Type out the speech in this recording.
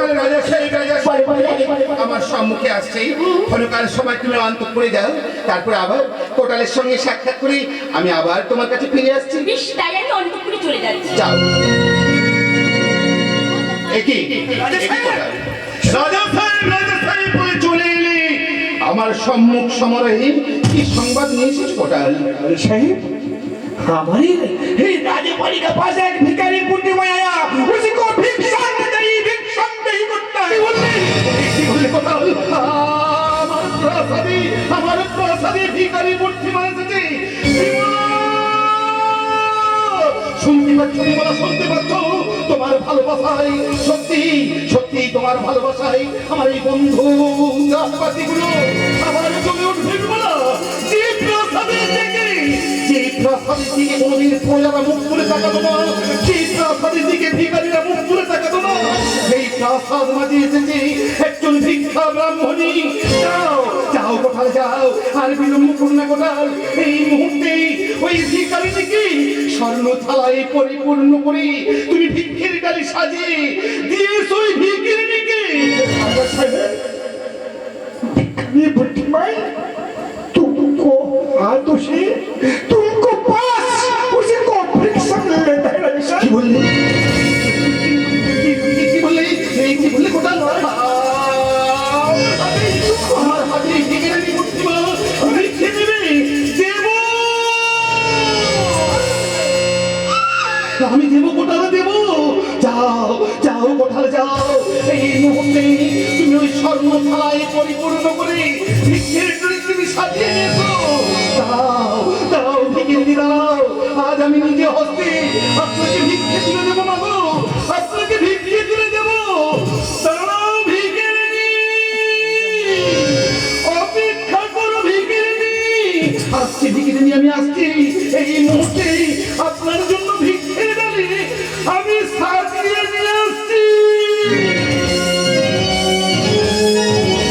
বলে রাজা সাহেব, রাজা সাহেব আমার সম্মুখে আসছে। ক্ষণকাল সময় তুমি অন্তঃপুরে যাও, তারপরে আবার কোটালের সঙ্গে সাক্ষাৎ করে আমি আবার তোমার কাছে ফিরে আসছি। বেশ, তাই আমি অন্তঃপুরে চলে যাচ্ছি। যাও। একই রাজা সাহেব, রাজা সাহেব বলে চলে এলি। আমার সম্মুখ সমারোহে কি সংবাদ নিয়ে এসেছ কোটাল? साहिब हमारी हे राजपाली का पास एक भिखारी पुण्य माया उसी को भिक्षा नहीं करता है। কি বললে কোটাল? আমার প্রাসাদে ভিখারি মূর্তি মানেছে। শুনতে পাচ্ছ বিমলা, শুনতে পাচ্ছ? তোমার ভালোবাসায়, সত্যি সত্যি তোমার ভালোবাসায় আমার এই বন্ধু চাষবাসীগুলো আমার জমি উঠবে বিমলা। যে প্রাসাদের দিকে কোনদিন প্রজারা মুখ তুলে তাকাতো না, সেই প্রাসাদের দিকে ভিখারিরা মুখ তুলে তাকাতো না, সেই প্রাসাদ মাঝে এসেছে একজন ভিক্ষা ব্রাহ্মণী। যাও যাও কোথায় যাও, আর বিলম্ব করো না কোথাল। এই মুহূর্তে ওই ভিখারিটিকে স্বর্ণ থালায় পরিপূর্ণ করে তুমি ভিক্ষের ডালি সাজিয়ে দিয়েছ ওই ভিখারিটিকে। ये बुद्धिमान तुमको हाथों से तुमको पास उसी को भिक्षा मिल लेता है राजा साहब। কি বললে? কি বললে? এই কি বললে কোথাল? আমার হাতে ভিখারি মূর্তি ভিক্ষে দেবে, দেব আমি, দেব কোটালে দেব। যাও যাও কোটালে যাও, এই মুহূর্তে তুমি ওই স্বর্ণ থালায় পরিপূর্ণ করে ভিক্ষের ডালি তুমি সাজিয়ে নিয়েছো। দাও দাও ভিখিরি দাও, আজ আমি নিজে হস্তে আপনাকে ভিক্ষে তুলে দেবো না গো, আপনাকে ভিক্ষে তুলে দেবো। দাঁড়াও ভিখিরি, অপেক্ষা করো ভিখিরি। আসছি ভিখিরি, আমি আসছি। এই মুহূর্তে আপনার জন্য ভিক্ষে